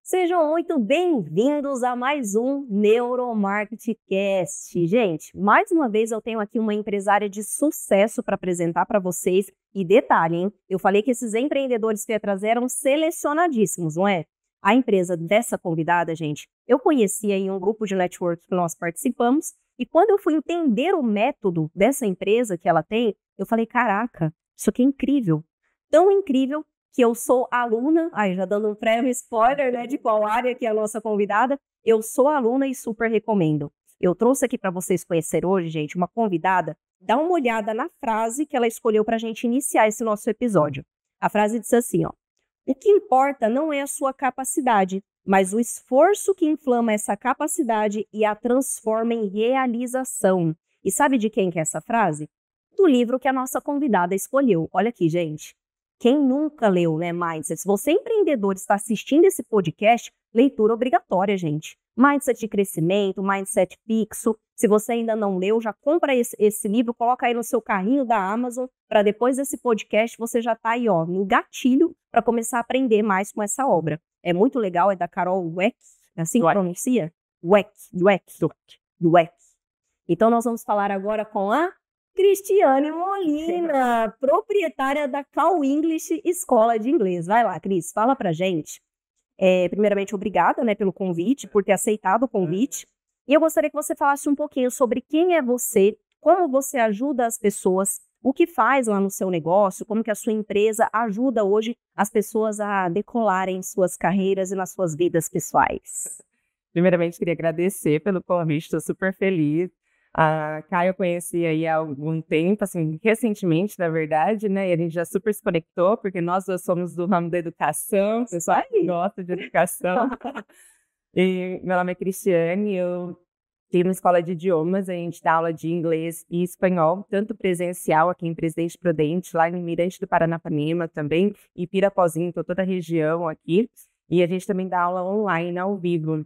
Sejam muito bem-vindos a mais um Neuromarketingcast. Gente, mais uma vez eu tenho aqui uma empresária de sucesso para apresentar para vocês. E detalhe, hein? Eu falei que esses empreendedores que eu ia trazer eram selecionadíssimos, não é? A empresa dessa convidada, gente, eu conheci em um grupo de network que nós participamos. E quando eu fui entender o método dessa empresa que ela tem, eu falei, caraca, isso aqui é incrível. Tão incrível que eu sou aluna, já dando um prévio spoiler, né, de qual área que é a nossa convidada, eu sou aluna e super recomendo. Eu trouxe aqui para vocês conhecer hoje, gente, uma convidada, dá uma olhada na frase que ela escolheu para a gente iniciar esse nosso episódio. A frase diz assim, ó, o que importa não é a sua capacidade, mas o esforço que inflama essa capacidade e a transforma em realização. E sabe de quem que é essa frase? Do livro que a nossa convidada escolheu. Olha aqui, gente. Quem nunca leu, né, Mindset? Se você, empreendedor, está assistindo esse podcast, leitura obrigatória, gente. Mindset de crescimento, Mindset Pixel. Se você ainda não leu, já compra esse livro, coloca aí no seu carrinho da Amazon, para depois desse podcast você já tá aí, ó, no gatilho para começar a aprender mais com essa obra. É muito legal, é da Carol Dweck, assim que pronuncia? Dweck. Então nós vamos falar agora com a Cristiane Molina, proprietária da Cal English Escola de Inglês. Vai lá, Cris, fala pra gente. Primeiramente, obrigada, né, pelo convite, por ter aceitado o convite. E eu gostaria que você falasse um pouquinho sobre quem é você, como você ajuda as pessoas, o que faz lá no seu negócio, como que a sua empresa ajuda hoje as pessoas a decolarem suas carreiras e nas suas vidas pessoais. Primeiramente, queria agradecer pelo convite, estou super feliz. A Kai eu conheci aí há algum tempo, assim, recentemente, na verdade, né? E a gente já super se conectou, porque nós dois somos do ramo da educação, o pessoal gosta de educação. E meu nome é Cristiane, eu tenho uma escola de idiomas, a gente dá aula de inglês e espanhol, tanto presencial aqui em Presidente Prudente, lá em Mirante do Paranapanema também, e Pirapozinho, toda a região aqui. E a gente também dá aula online, ao vivo.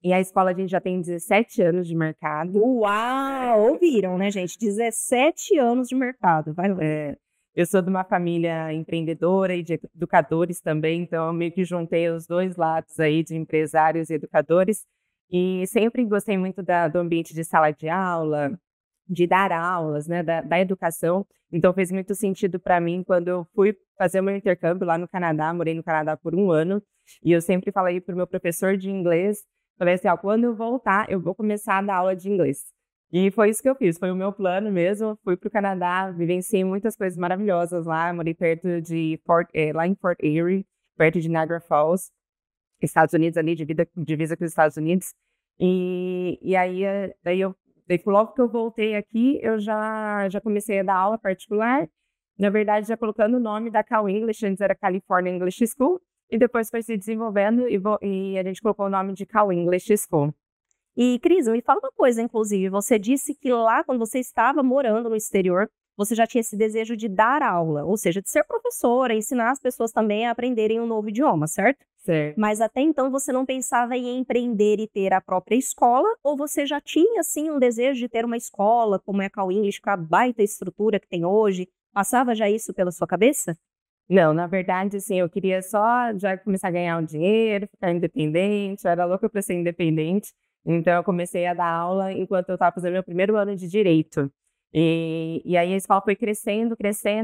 E a escola a gente já tem 17 anos de mercado. Uau! Ouviram, né, gente? 17 anos de mercado. Vai lá. Eu sou de uma família empreendedora e de educadores também, então eu meio que juntei os dois lados aí de empresários e educadores. E sempre gostei muito do ambiente de sala de aula, de dar aulas, né, da educação. Então fez muito sentido para mim quando eu fui fazer o meu intercâmbio lá no Canadá, morei no Canadá por 1 ano, e eu sempre falei para o meu professor de inglês, falei assim, ó, quando eu voltar, eu vou começar a dar aula de inglês. E foi isso que eu fiz, foi o meu plano mesmo. Fui para o Canadá, vivenciei muitas coisas maravilhosas lá. Morei perto de lá em Fort Erie, perto de Niagara Falls, Estados Unidos, ali, divisa com os Estados Unidos. E aí, logo que eu voltei aqui, eu já comecei a dar aula particular. Na verdade, já colocando o nome da Cal English, antes era California English School. E depois foi se desenvolvendo e a gente colocou o nome de Cal English School. E, Cris, me fala uma coisa, inclusive, você disse que lá, quando você estava morando no exterior, você já tinha esse desejo de dar aula, ou seja, de ser professora, ensinar as pessoas também a aprenderem um novo idioma, certo? Certo. Mas até então você não pensava em empreender e ter a própria escola, ou você já tinha, assim, um desejo de ter uma escola, como é a Cal English, com a baita estrutura que tem hoje? Passava já isso pela sua cabeça? Não, na verdade, assim, eu queria só já começar a ganhar um dinheiro, ficar independente, eu era louca para ser independente. Então, eu comecei a dar aula enquanto eu estava fazendo meu primeiro ano de Direito. E aí a escola foi crescendo.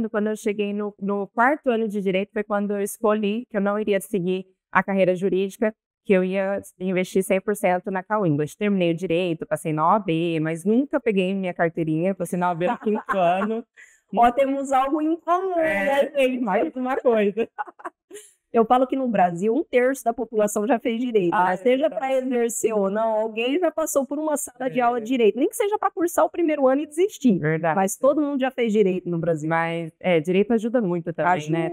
Quando eu cheguei no 4º ano de Direito, foi quando eu escolhi que eu não iria seguir a carreira jurídica, que eu ia investir 100% na Cal English. Terminei o Direito, passei na OAB, mas nunca peguei minha carteirinha, passei na OAB no 5º ano. Ó, temos algo em comum, né, gente? Mais uma coisa. Eu falo que no Brasil, 1/3 da população já fez direito, né? Seja para exercer ou não, alguém já passou por uma sala de aula de direito. Nem que seja para cursar o primeiro ano e desistir. Verdade. Mas todo mundo já fez direito no Brasil. Mas, direito ajuda muito também, né?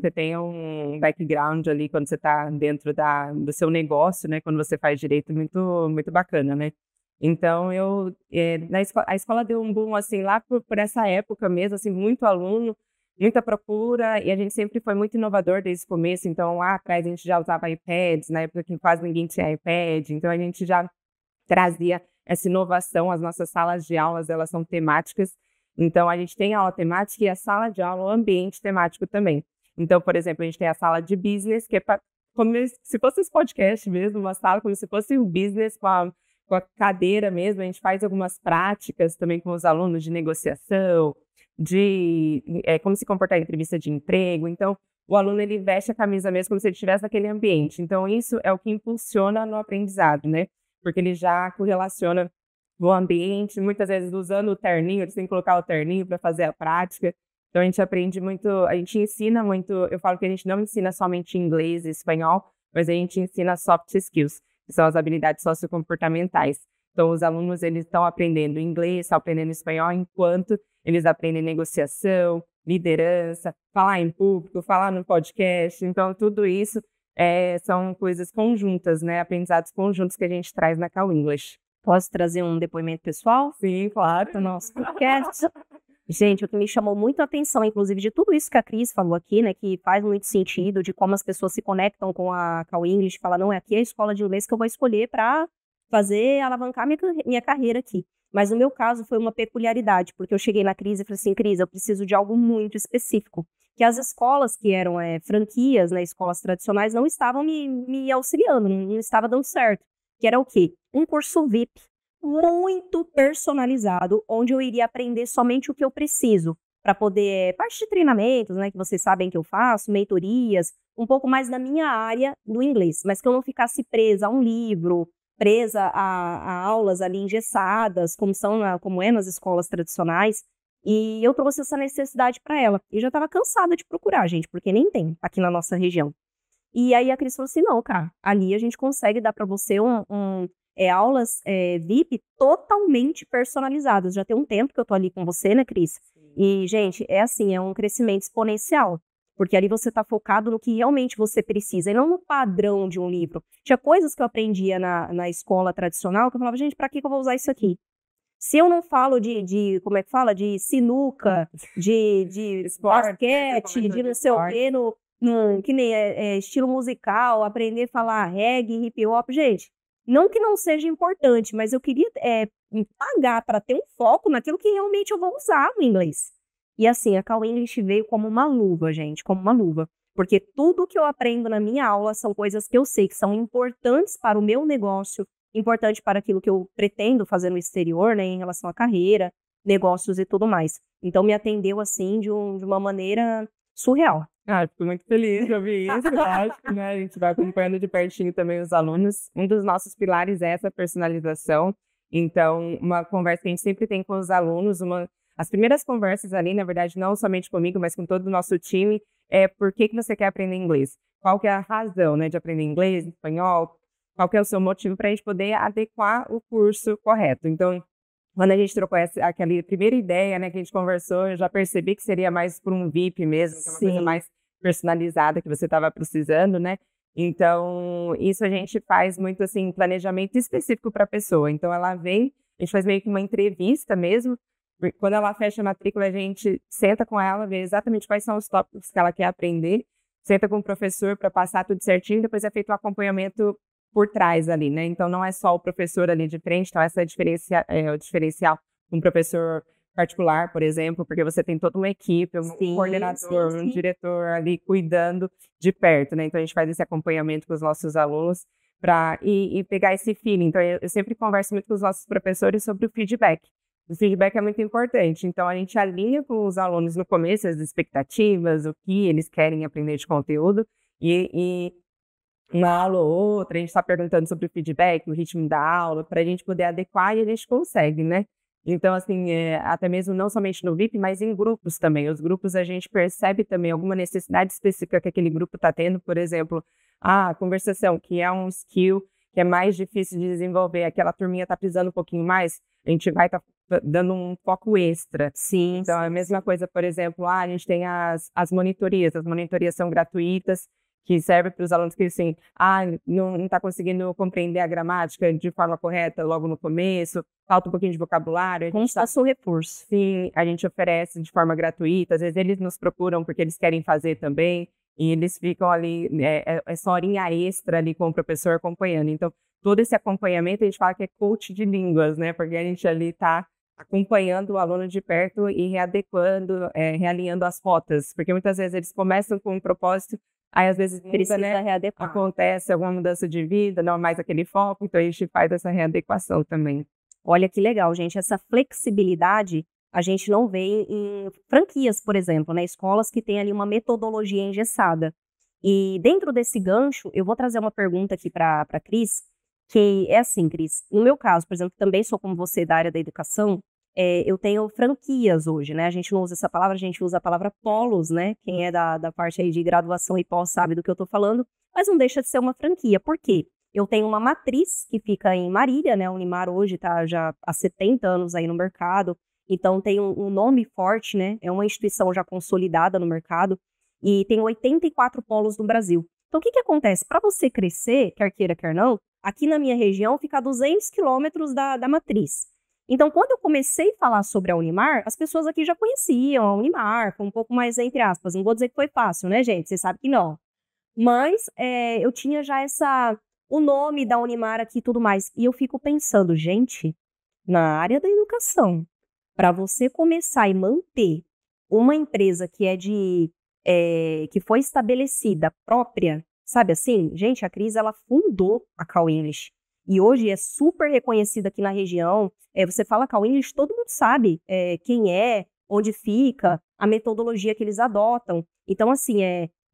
Você tem um background ali quando você está dentro do seu negócio, né? Quando você faz direito, muito, muito bacana, né? Então, a escola deu um boom, assim, lá por essa época mesmo, assim, muito aluno, muita procura, e a gente sempre foi muito inovador desde o começo. Então, lá atrás a gente já usava iPads, na época que quase ninguém tinha iPad, então a gente já trazia essa inovação. As nossas salas de aulas, elas são temáticas, então a gente tem aula temática e a sala de aula, o ambiente temático também. Então, por exemplo, a gente tem a sala de business, que é como se fosse esse podcast mesmo, uma sala como se fosse um business com a cadeira mesmo. A gente faz algumas práticas também com os alunos de negociação, de como se comportar em entrevista de emprego. Então, o aluno, ele veste a camisa mesmo como se ele estivesse naquele ambiente. Então, isso é o que impulsiona no aprendizado, né? Porque ele já correlaciona o ambiente, muitas vezes usando o terninho, eles têm que colocar o terninho para fazer a prática. Então, a gente aprende muito, a gente ensina muito, eu falo que a gente não ensina somente inglês e espanhol, mas a gente ensina soft skills, que são as habilidades sociocomportamentais. Então, os alunos, eles estão aprendendo inglês, estão aprendendo espanhol, enquanto eles aprendem negociação, liderança, falar em público, falar no podcast. Então, tudo isso são coisas conjuntas, né? Aprendizados conjuntos que a gente traz na Cal English. Posso trazer um depoimento pessoal? Sim, claro. Do nosso podcast. Gente, o que me chamou muito a atenção, inclusive, de tudo isso que a Cris falou aqui, né, que faz muito sentido, de como as pessoas se conectam com a Cal English, fala, não, aqui é a escola de inglês que eu vou escolher para alavancar minha carreira aqui. Mas no meu caso foi uma peculiaridade, porque eu cheguei na Cris e falei assim, Cris, eu preciso de algo muito específico, que as escolas que eram franquias, né, escolas tradicionais, não estavam me auxiliando, não estava dando certo. Que era o quê? Um curso VIP muito personalizado, onde eu iria aprender somente o que eu preciso para poder, parte de treinamentos, né, que vocês sabem que eu faço, mentorias, um pouco mais da minha área do inglês, mas que eu não ficasse presa a um livro, presa a aulas ali engessadas, como é nas escolas tradicionais, e eu trouxe essa necessidade para ela. E já estava cansada de procurar, gente, porque nem tem aqui na nossa região. E aí a Cris falou assim, não, cara, ali a gente consegue dar para você aulas VIP totalmente personalizadas. Já tem um tempo que eu tô ali com você, né, Cris? E, gente, é um crescimento exponencial. Porque ali você tá focado no que realmente você precisa, e não no padrão de um livro. Tinha coisas que eu aprendia na escola tradicional, que eu falava, gente, pra que eu vou usar isso aqui? Se eu não falo como é que fala? De sinuca, de basquete, de não sei o quê, que nem estilo musical, aprender a falar reggae, hip hop, gente, não que não seja importante, mas eu queria pagar para ter um foco naquilo que realmente eu vou usar no inglês. E assim, a Cal English veio como uma luva, gente, como uma luva. Porque tudo que eu aprendo na minha aula são coisas que eu sei que são importantes para o meu negócio, importante para aquilo que eu pretendo fazer no exterior, né, em relação à carreira, negócios e tudo mais. Então, me atendeu, assim, de uma maneira surreal. Fico muito feliz de ouvir isso, lógico, né? A gente vai acompanhando de pertinho também os alunos. Um dos nossos pilares é essa personalização. Então, uma conversa que a gente sempre tem com os alunos, as primeiras conversas ali, na verdade, não somente comigo, mas com todo o nosso time, é por que você quer aprender inglês? Qual que é a razão, né, de aprender inglês, espanhol? Qual que é o seu motivo para a gente poder adequar o curso correto? Então, quando a gente trocou aquela primeira ideia, né, que a gente conversou, eu já percebi que seria mais por um VIP mesmo, que é uma coisa mais personalizada que você estava precisando, né? Então, isso a gente faz muito, assim, planejamento específico para a pessoa. Então, ela vem, a gente faz meio que uma entrevista mesmo. Quando ela fecha a matrícula, a gente senta com ela, vê exatamente quais são os tópicos que ela quer aprender, senta com o professor para passar tudo certinho, depois é feito o acompanhamento por trás ali, né? Então, não é só o professor ali de frente, então essa é o diferencial de um professor particular, por exemplo, porque você tem toda uma equipe, um coordenador, um diretor ali cuidando de perto, né? Então, a gente faz esse acompanhamento com os nossos alunos e pegar esse feeling. Então, eu sempre converso muito com os nossos professores sobre o feedback. O feedback é muito importante. Então, a gente alinha com os alunos no começo as expectativas, o que eles querem aprender de conteúdo e uma aula ou outra, a gente está perguntando sobre o feedback, o ritmo da aula, para a gente poder adequar e a gente consegue, né? Então, assim, até mesmo não somente no VIP, mas em grupos também. Os grupos a gente percebe também alguma necessidade específica que aquele grupo está tendo. Por exemplo, a conversação, que é um skill que é mais difícil de desenvolver. Aquela turminha está precisando um pouquinho mais, a gente vai estar dando um foco extra. Sim. Então, é a mesma coisa, por exemplo, a gente tem as monitorias. As monitorias são gratuitas, que serve para os alunos que, assim, não está conseguindo compreender a gramática de forma correta logo no começo, falta um pouquinho de vocabulário. Como se fosse um reforço. Sim, a gente oferece de forma gratuita, às vezes eles nos procuram porque eles querem fazer também, e eles ficam ali, só horinha extra ali com o professor acompanhando. Então, todo esse acompanhamento a gente fala que é coach de línguas, né, porque a gente ali está acompanhando o aluno de perto e readequando, realinhando as rotas, porque muitas vezes eles começam com um propósito, Aí, às vezes, muda, Precisa né? readequar. Acontece alguma mudança de vida, não mais aquele foco, então a gente faz essa readequação também. Olha que legal, gente. Essa flexibilidade a gente não vê em franquias, por exemplo, né? Escolas que têm ali uma metodologia engessada. E dentro desse gancho, eu vou trazer uma pergunta aqui para a Cris, que é assim, Cris. No meu caso, por exemplo, que também sou como você da área da educação, eu tenho franquias hoje, né? A gente não usa essa palavra, a gente usa a palavra polos, né? Quem é da parte aí de graduação e pós sabe do que eu tô falando, mas não deixa de ser uma franquia. Por quê? Eu tenho uma matriz que fica em Marília, né? A Unimar hoje está já há 70 anos aí no mercado, então tem um nome forte, né? É uma instituição já consolidada no mercado e tem 84 polos no Brasil. Então, o que acontece? Para você crescer, quer queira, quer não, aqui na minha região fica a 200 quilômetros da matriz. Então, quando eu comecei a falar sobre a Unimar, as pessoas aqui já conheciam a Unimar, foi um pouco mais entre aspas. Não vou dizer que foi fácil, né, gente? Você sabe que não. Mas eu tinha já o nome da Unimar aqui e tudo mais. E eu fico pensando, gente, na área da educação, para você começar e manter uma empresa que que foi estabelecida própria, sabe assim? Gente, a Cris, ela fundou a Call English. E hoje é super reconhecida aqui na região. Você fala Call English, todo mundo sabe quem é, onde fica, a metodologia que eles adotam. Então, assim,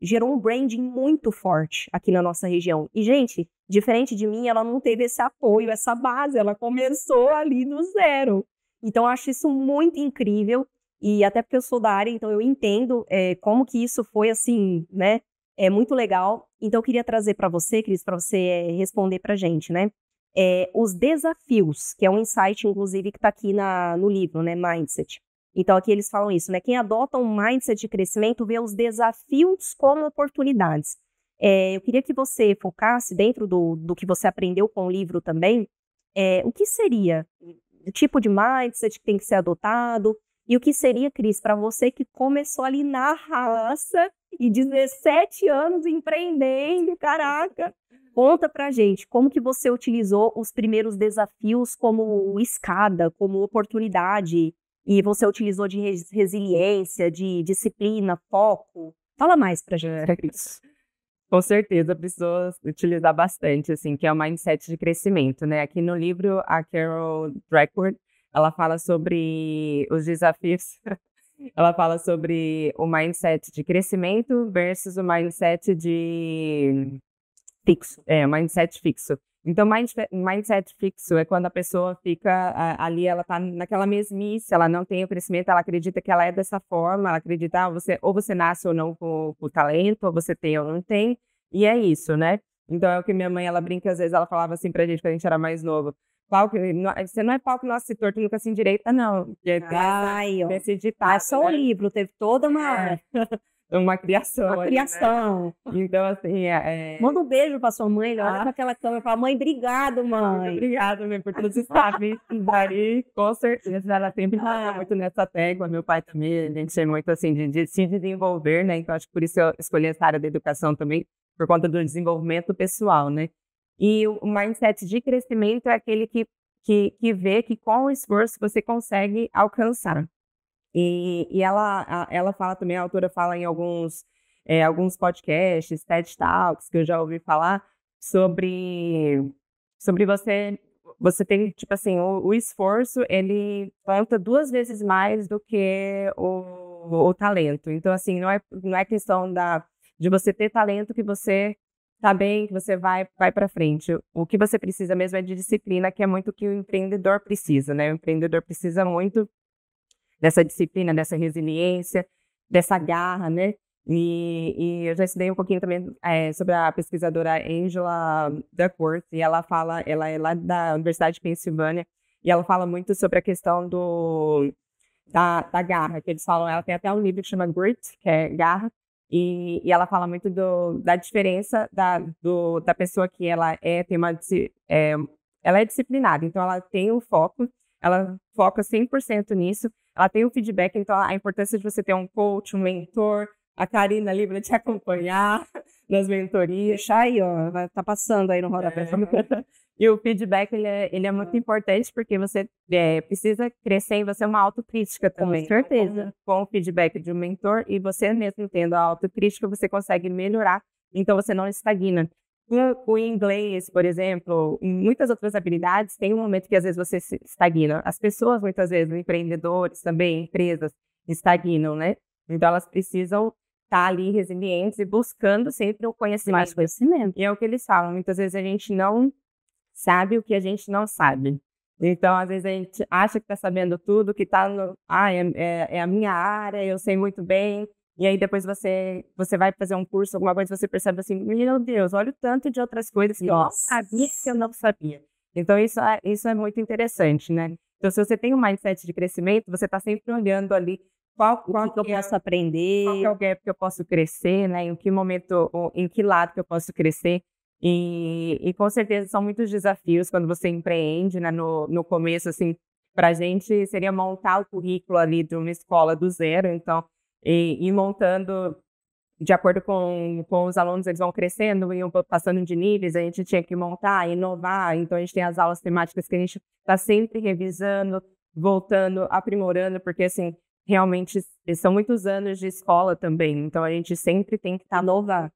gerou um branding muito forte aqui na nossa região. E, gente, diferente de mim, ela não teve esse apoio, essa base, ela começou ali do zero. Então, eu acho isso muito incrível, e até porque eu sou da área, então eu entendo como que isso foi, assim, né, muito legal. Então, eu queria trazer para você, Cris, para você responder para a gente, né, os desafios, que é um insight, inclusive, que está aqui no livro, né, Mindset. Então, aqui eles falam isso, né? Quem adota um mindset de crescimento vê os desafios como oportunidades. Eu queria que você focasse, dentro do que você aprendeu com o livro também, o que seria o tipo de mindset que tem que ser adotado, e o que seria, Cris, para você que começou ali na raça e 17 anos empreendendo, caraca! Conta pra gente, como que você utilizou os primeiros desafios como escada, como oportunidade, e você utilizou de resiliência, de disciplina, foco. Fala mais pra gente, Cris. Com certeza, precisou utilizar bastante, assim, que é o mindset de crescimento, né? Aqui no livro, a Carol Dweck, ela fala sobre os desafios, ela fala sobre o mindset de crescimento versus o mindset de fixo. Mindset fixo. Então, mindset fixo é quando a pessoa fica ali, ela tá naquela mesmice, ela não tem o crescimento, ela acredita que ela é dessa forma, ela acredita, ou você nasce ou não com o talento, ou você tem ou não tem, e é isso, né? Então, é o que minha mãe, ela brinca, às vezes ela falava assim pra gente, quando a gente era mais novo, você não é pau que nasce se torto, nunca se endireita, não. Porque esse ditado, só o livro, teve toda uma criação. Uma criação. Né? Então, assim, manda um beijo pra sua mãe, olha pra aquela câmera e fala, mãe, obrigado, mãe. Muito obrigada, mãe, por todos os saberes. Daí, com certeza, ela sempre trabalha muito nessa tecla. Meu pai também, a gente é muito, assim, de se desenvolver, né? Então, acho que por isso eu escolhi essa área da educação também, por conta do desenvolvimento pessoal, né? E o mindset de crescimento é aquele que vê que com o esforço você consegue alcançar. E ela fala também, a autora fala em alguns podcasts, TED Talks, que eu já ouvi falar, sobre você tem, tipo assim, o esforço, ele conta 2 vezes mais do que o talento. Então, assim, não é questão de você ter talento que você tá bem, que você vai para frente. O que você precisa mesmo é de disciplina, que é muito o que o empreendedor precisa, né? O empreendedor precisa muito dessa disciplina, dessa resiliência, dessa garra, né? E eu já estudei um pouquinho também sobre a pesquisadora Angela Duckworth, e ela é lá da Universidade de Pensilvânia, e ela fala muito sobre a questão da garra, que eles falam, ela tem até um livro que chama Grit, que é garra, e ela fala muito da diferença da pessoa que ela ela é disciplinada, então ela tem um foco, ela foca 100% nisso, ela tem um feedback, então a importância de você ter um coach, um mentor, a Karina ali para te acompanhar, nas mentorias. Deixar aí, ó, tá passando aí no rodapé. E o feedback, ele é muito importante porque você precisa crescer em você uma autocrítica também. Com certeza. Com o feedback de um mentor e você mesmo tendo a autocrítica, você consegue melhorar, então você não estagna. Com o inglês, por exemplo, em muitas outras habilidades, tem um momento que às vezes você se estagna. As pessoas, muitas vezes, empreendedores também, empresas, estagnam, né? Então elas precisam estar ali resilientes e buscando sempre o conhecimento. Mais conhecimento. E é o que eles falam, muitas vezes a gente não sabe o que a gente não sabe. Então, às vezes a gente acha que está sabendo tudo, que está é a minha área, eu sei muito bem. E aí depois você vai fazer um curso, alguma coisa, você percebe assim, meu Deus, olha o tanto de outras coisas que eu sabia que eu não sabia. Então isso é muito interessante, né? Então se você tem um mindset de crescimento, você está sempre olhando ali qual que eu posso aprender, qual que é o gap que eu posso crescer, né? Em que momento, em que lado que eu posso crescer. E com certeza são muitos desafios quando você empreende, né? No começo, assim, para a gente seria montar o currículo ali de uma escola do zero, então e montando de acordo com os alunos, eles vão crescendo, iam passando de níveis, a gente tinha que montar, inovar, então a gente tem as aulas temáticas que a gente está sempre revisando, voltando, aprimorando, porque assim, realmente são muitos anos de escola também, então a gente sempre tem que estar inovar.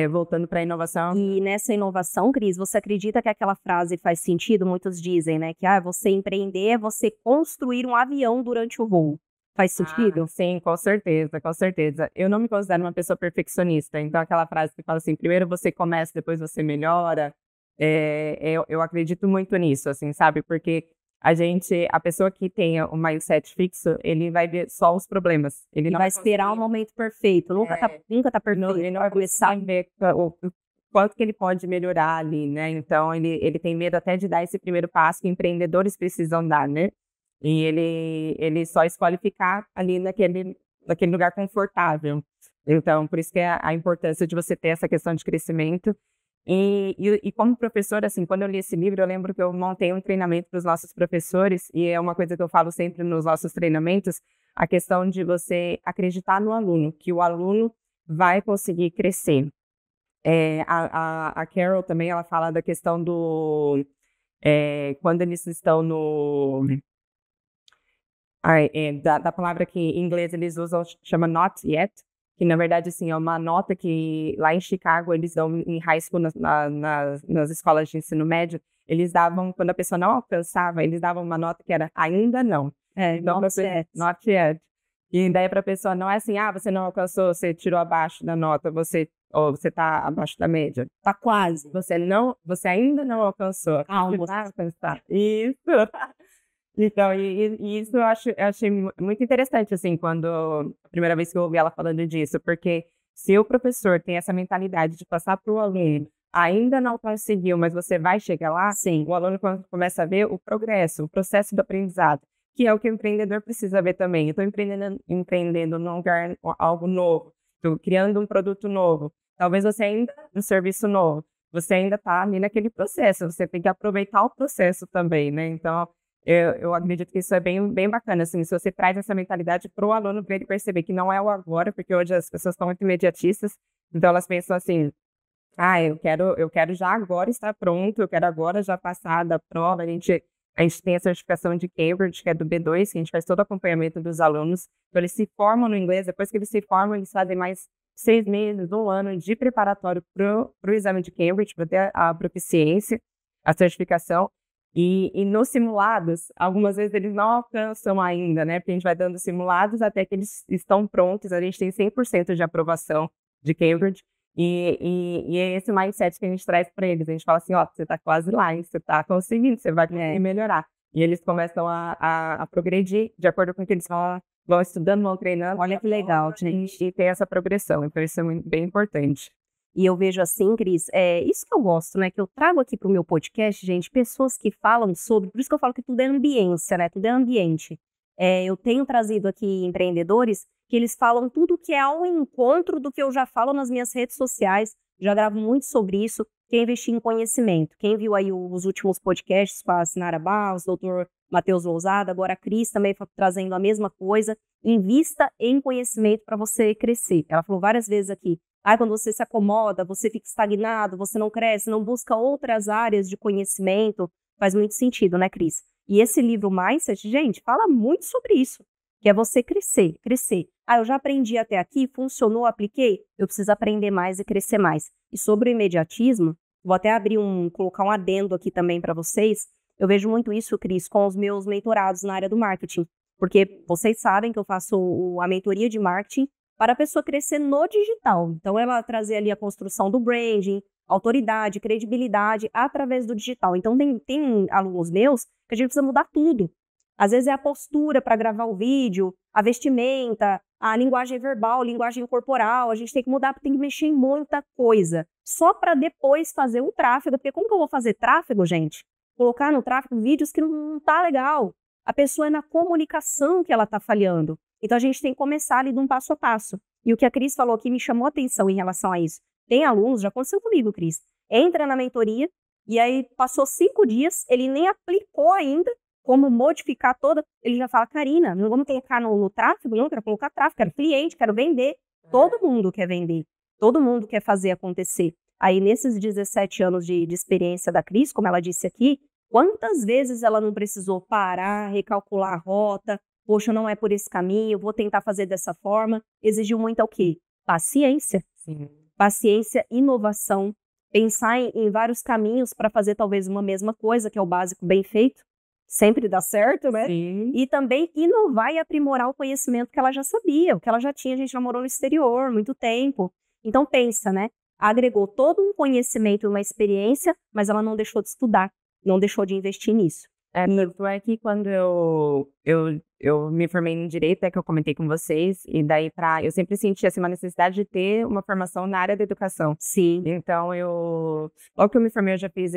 Voltando para a inovação. E nessa inovação, Cris, você acredita que aquela frase faz sentido? Muitos dizem, né, que você empreender é você construir um avião durante o voo. Faz sentido? Sim, com certeza, com certeza. Eu não me considero uma pessoa perfeccionista, então aquela frase que fala assim, primeiro você começa, depois você melhora, eu acredito muito nisso, assim, sabe? Porque a pessoa que tem o mindset fixo, ele vai ver só os problemas. Ele não vai esperar o momento perfeito, nunca tá perfeito. Ele não vai começar a ver o quanto que ele pode melhorar ali, né? Então, ele tem medo até de dar esse primeiro passo que empreendedores precisam dar, né? E ele só escolhe ficar ali naquele lugar confortável. Então, por isso que é a importância de você ter essa questão de crescimento. E como professora, assim, quando eu li esse livro, eu lembro que eu montei um treinamento para os nossos professores, e é uma coisa que eu falo sempre nos nossos treinamentos, a questão de você acreditar no aluno, que o aluno vai conseguir crescer. A Carol também, ela fala da questão do... quando eles estão da palavra que em inglês eles usam, chama not yet, que na verdade assim, é uma nota que lá em Chicago eles dão em high school, nas escolas de ensino médio, eles davam, quando a pessoa não alcançava, eles davam uma nota que era ainda não. Então, not yet. E daí para a pessoa não é assim, você não alcançou, você tirou abaixo da nota, você está abaixo da média. Tá quase. Você ainda não alcançou. Calma. Você vai alcançar. Isso. Então, e isso eu achei muito interessante, assim, quando a primeira vez que eu ouvi ela falando disso, porque se o professor tem essa mentalidade de passar para o aluno, ainda não conseguiu, mas você vai chegar lá, sim, o aluno começa a ver o progresso, o processo do aprendizado, que é o que o empreendedor precisa ver também. Eu estou empreendendo num lugar, algo novo, estou criando um produto novo, talvez você ainda, um serviço novo, você ainda está ali naquele processo, você tem que aproveitar o processo também, né? Então, eu acredito que isso é bem, bem bacana, assim, se você traz essa mentalidade para o aluno, para ele perceber que não é o agora, porque hoje as pessoas estão muito imediatistas, então elas pensam assim, eu quero já agora estar pronto, eu quero agora já passar da prova, a gente tem a certificação de Cambridge, que é do B2, que a gente faz todo o acompanhamento dos alunos, então eles se formam no inglês, depois que eles se formam, eles fazem mais 6 meses, 1 ano de preparatório para o exame de Cambridge, para ter a proficiência, a certificação. E nos simulados, algumas vezes eles não alcançam ainda, né? Porque a gente vai dando simulados até que eles estão prontos. A gente tem 100% de aprovação de Cambridge. E é esse mindset que a gente traz para eles. A gente fala assim, você está quase lá, hein? Você está conseguindo, você vai conseguir melhorar. E eles começam a progredir de acordo com o que eles vão estudando, vão treinando. Olha que legal, gente. E tem essa progressão. Então isso é bem importante. E eu vejo assim, Cris, isso que eu gosto, né? Que eu trago aqui para o meu podcast, gente, pessoas que falam sobre, por isso que eu falo que tudo é ambiência, né? Tudo é ambiente. Eu tenho trazido aqui empreendedores que eles falam tudo que é ao encontro do que eu já falo nas minhas redes sociais, já gravo muito sobre isso, que é investir em conhecimento. Quem viu aí os últimos podcasts com a Sinara Barros, doutor Matheus Lousada, agora a Cris também trazendo a mesma coisa, invista em conhecimento para você crescer. Ela falou várias vezes aqui, Quando você se acomoda, você fica estagnado, você não cresce, não busca outras áreas de conhecimento, faz muito sentido, né, Cris? E esse livro Mindset, gente, fala muito sobre isso, que é você crescer, crescer. Eu já aprendi até aqui, funcionou, apliquei, eu preciso aprender mais e crescer mais. E sobre o imediatismo, vou até colocar um adendo aqui também para vocês, eu vejo muito isso, Cris, com os meus mentorados na área do marketing, porque vocês sabem que eu faço a mentoria de marketing para a pessoa crescer no digital. Então, ela trazer ali a construção do branding, autoridade, credibilidade através do digital. Então, tem alunos meus que a gente precisa mudar tudo. Às vezes é a postura para gravar o vídeo, a vestimenta, a linguagem verbal, linguagem corporal. A gente tem que mudar, tem que mexer em muita coisa. Só para depois fazer um tráfego. Porque como que eu vou fazer tráfego, gente? Colocar no tráfego vídeos que não tá legal. A pessoa é na comunicação que ela está falhando. Então, a gente tem que começar ali de um passo a passo. E o que a Cris falou aqui me chamou a atenção em relação a isso. Tem alunos, já aconteceu comigo, Cris, entra na mentoria e aí passou 5 dias, ele nem aplicou ainda como modificar toda, ele já fala, Karina, não vamos colocar no tráfego, não quero colocar tráfego, quero cliente, quero vender. Todo mundo quer vender, todo mundo quer fazer acontecer. Aí, nesses 17 anos de experiência da Cris, como ela disse aqui, quantas vezes ela não precisou parar, recalcular a rota, poxa, não é por esse caminho, vou tentar fazer dessa forma. Exigiu muito o quê? Paciência. Sim. Paciência, inovação, pensar em vários caminhos para fazer talvez uma mesma coisa, que é o básico bem feito. Sempre dá certo, né? Sim. E também inovar e aprimorar o conhecimento que ela já sabia, o que ela já tinha. A gente já morou no exterior muito tempo. Então pensa, né? Agregou todo um conhecimento, uma experiência, mas ela não deixou de estudar, não deixou de investir nisso. Tanto é que quando eu me formei em Direito, que eu comentei com vocês, e daí eu sempre senti assim, uma necessidade de ter uma formação na área da educação. Sim. Então, logo que eu me formei, eu já fiz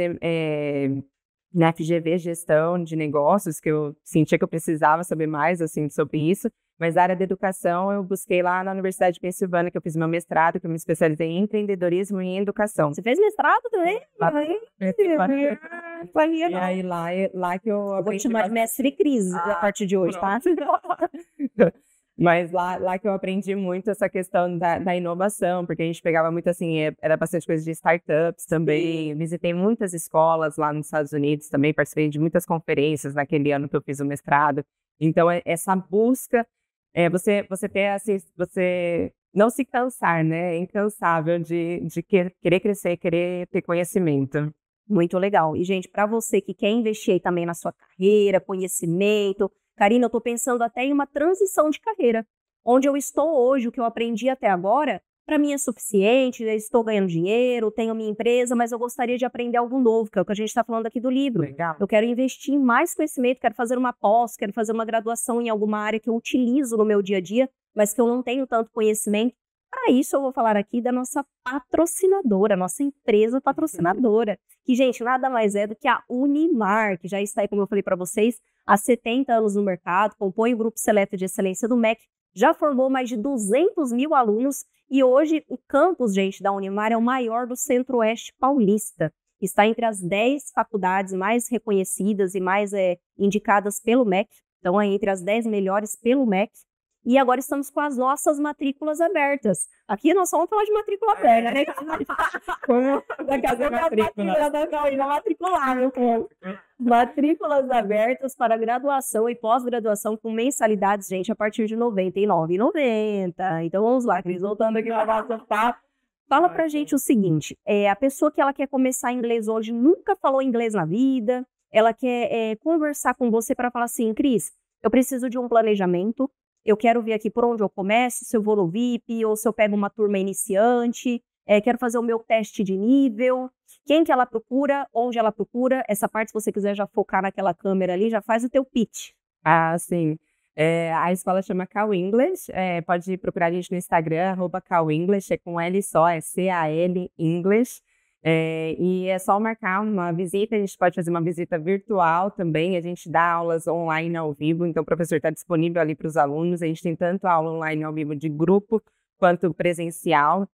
na FGV, Gestão de Negócios, que eu sentia que eu precisava saber mais, assim, sobre isso. Mas a área da educação, eu busquei lá na Universidade de Pensilvânia, que eu fiz meu mestrado, que eu me especializei em empreendedorismo e em educação. Você fez mestrado também? E aí, lá que eu aprendi... Vou te chamar de mestre Cris a partir de hoje, tá? Mas lá que eu aprendi muito essa questão da inovação, porque a gente pegava muito assim, era bastante coisa de startups também. Visitei muitas escolas lá nos Estados Unidos também, participei de muitas conferências naquele ano que eu fiz o mestrado. Então, essa busca, você ter assim, você não se cansar, né? É incansável de querer crescer, querer ter conhecimento. Muito legal. E, gente, para você que quer investir aí também na sua carreira, conhecimento, Karina, eu estou pensando até em uma transição de carreira. Onde eu estou hoje, o que eu aprendi até agora, para mim é suficiente, eu estou ganhando dinheiro, tenho minha empresa, mas eu gostaria de aprender algo novo, que é o que a gente está falando aqui do livro. Legal. Eu quero investir em mais conhecimento, quero fazer uma pós, quero fazer uma graduação em alguma área que eu utilizo no meu dia a dia, mas que eu não tenho tanto conhecimento. Para isso, eu vou falar aqui da nossa patrocinadora, nossa empresa patrocinadora, que, gente, nada mais é do que a Unimar, que já está aí, como eu falei para vocês, há 70 anos no mercado, compõe o Grupo Seleto de Excelência do MEC, já formou mais de 200 mil alunos e hoje o campus, gente, da Unimar é o maior do Centro-Oeste paulista. Está entre as 10 faculdades mais reconhecidas e mais indicadas pelo MEC, então é entre as 10 melhores pelo MEC. E agora estamos com as nossas matrículas abertas. Aqui nós vamos falar de matrícula aberta, né? Daqui a pouco matricular, meu povo. Matrículas abertas para graduação e pós-graduação com mensalidades, gente, a partir de R$ 99,90. Então vamos lá, Cris, voltando aqui para o nosso papo. Fala pra gente o seguinte, a pessoa que ela quer começar inglês hoje nunca falou inglês na vida, ela quer conversar com você para falar assim, Cris, eu preciso de um planejamento, eu quero ver aqui por onde eu começo, se eu vou no VIP ou se eu pego uma turma iniciante, quero fazer o meu teste de nível, quem que ela procura, onde ela procura, essa parte se você quiser já focar naquela câmera ali, já faz o teu pitch. Ah, sim. A escola chama Cal English, pode procurar a gente no Instagram, @CalEnglish, é com L só, é C-A-L English. E é só marcar uma visita, a gente pode fazer uma visita virtual também, a gente dá aulas online ao vivo, então o professor está disponível ali para os alunos, a gente tem tanto aula online ao vivo de grupo, quanto presencial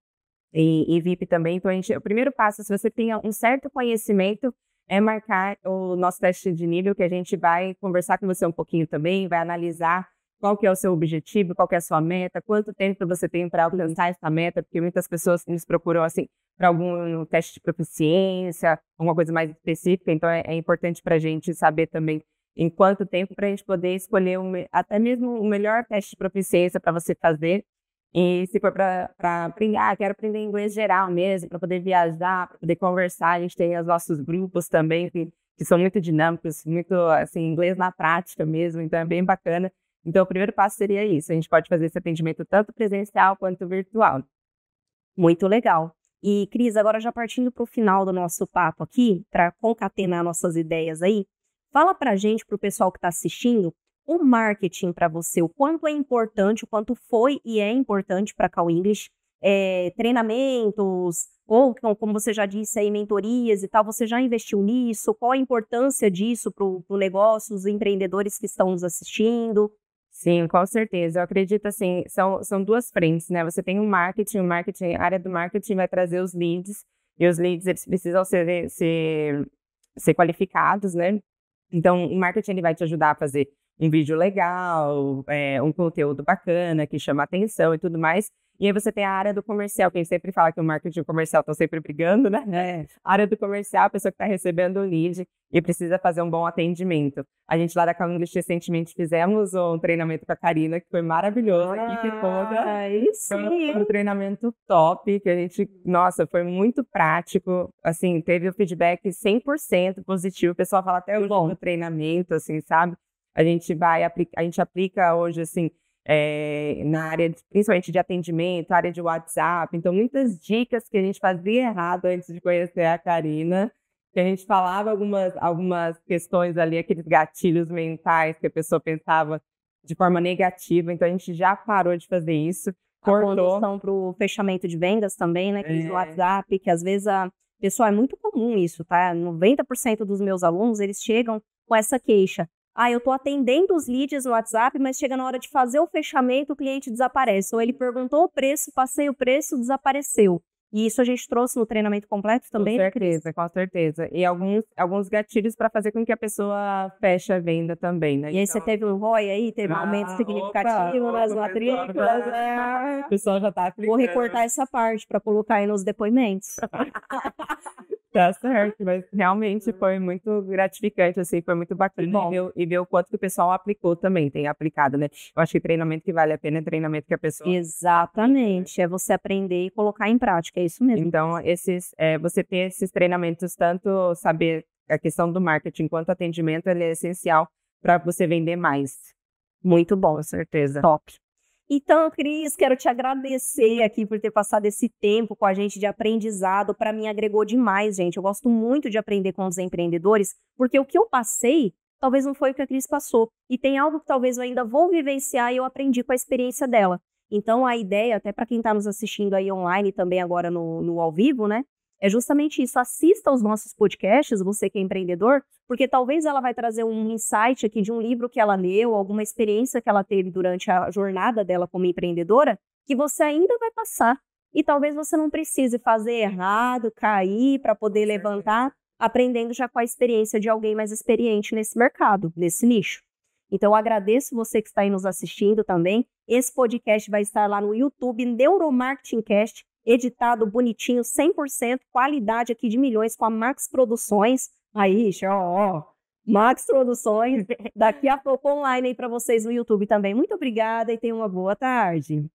e VIP também, então o primeiro passo, se você tem um certo conhecimento, é marcar o nosso teste de nível, que a gente vai conversar com você um pouquinho também, vai analisar qual que é o seu objetivo, qual que é a sua meta, quanto tempo você tem para alcançar essa meta, porque muitas pessoas nos procuram assim para algum teste de proficiência, alguma coisa mais específica, então é importante para a gente saber também em quanto tempo para a gente poder escolher até mesmo o melhor teste de proficiência para você fazer. E se for para aprender, quero aprender inglês geral mesmo, para poder viajar, para poder conversar, a gente tem os nossos grupos também, que são muito dinâmicos, muito, assim, inglês na prática mesmo, então é bem bacana. Então, o primeiro passo seria isso, a gente pode fazer esse atendimento tanto presencial quanto virtual. Muito legal. E, Cris, agora já partindo para o final do nosso papo aqui, para concatenar nossas ideias aí, fala para a gente, para o pessoal que está assistindo, o marketing para você, o quanto é importante, o quanto foi e é importante para a Call English, treinamentos, ou como você já disse aí, mentorias e tal, você já investiu nisso? Qual a importância disso para o negócio, os empreendedores que estão nos assistindo? Sim, com certeza. Eu acredito assim, são duas frentes, né? Você tem o marketing, a área do marketing vai trazer os leads, e os leads eles precisam ser qualificados, né? Então, o marketing ele vai te ajudar a fazer um vídeo legal, um conteúdo bacana, que chama atenção e tudo mais. E aí você tem a área do comercial, que a gente sempre fala que o marketing e o comercial estão sempre brigando, né? A área do comercial, a pessoa que está recebendo o lead e precisa fazer um bom atendimento. A gente lá da Call English recentemente fizemos um treinamento com a Karina, que foi maravilhoso, a equipe toda. Foi um treinamento top, que a gente, nossa, foi muito prático, assim, teve o feedback 100% positivo, o pessoal fala até hoje do treinamento, assim, sabe? A gente aplica hoje, assim, na área, principalmente de atendimento, área de WhatsApp. Então, muitas dicas que a gente fazia errado antes de conhecer a Karina, que a gente falava algumas questões ali, aqueles gatilhos mentais que a pessoa pensava de forma negativa. Então, a gente já parou de fazer isso. Cortou. A condução para o fechamento de vendas também, né? Que no WhatsApp, que às vezes pessoal, é muito comum isso, tá? 90% dos meus alunos, eles chegam com essa queixa. Eu tô atendendo os leads no WhatsApp, mas chega na hora de fazer o fechamento, o cliente desaparece. Ou ele perguntou o preço, passei o preço, desapareceu. E isso a gente trouxe no treinamento completo também? Com certeza. E alguns gatilhos para fazer com que a pessoa feche a venda também, né? E aí você teve um ROI aí? Teve um aumento significativo nas matrículas? O pessoal já tá aplicando. Vou recortar essa parte para colocar aí nos depoimentos. Tá certo, mas realmente foi muito gratificante, assim, foi muito bacana e ver o quanto que o pessoal aplicou também, tem aplicado, né? Eu acho que treinamento que vale a pena é treinamento que a pessoa... Exatamente, é você aprender e colocar em prática, é isso mesmo. Então, você ter esses treinamentos, tanto saber a questão do marketing quanto atendimento, ele é essencial para você vender mais. Muito bom. Com certeza. Top. Então, Cris, quero te agradecer aqui por ter passado esse tempo com a gente de aprendizado. Para mim, agregou demais, gente. Eu gosto muito de aprender com os empreendedores, porque o que eu passei, talvez não foi o que a Cris passou. E tem algo que talvez eu ainda vou vivenciar e eu aprendi com a experiência dela. Então, a ideia, até para quem está nos assistindo aí online e também agora no ao vivo, né? É justamente isso. Assista aos nossos podcasts, você que é empreendedor, porque talvez ela vai trazer um insight aqui de um livro que ela leu, alguma experiência que ela teve durante a jornada dela como empreendedora, que você ainda vai passar. E talvez você não precise fazer errado, cair para poder levantar, aprendendo já com a experiência de alguém mais experiente nesse mercado, nesse nicho. Então, eu agradeço você que está aí nos assistindo também. Esse podcast vai estar lá no YouTube, Neuromarketing Cast, editado bonitinho, 100%, qualidade aqui de milhões com a Max Produções. Aí, Max Produções, daqui a pouco online aí para vocês no YouTube também. Muito obrigada e tenham uma boa tarde.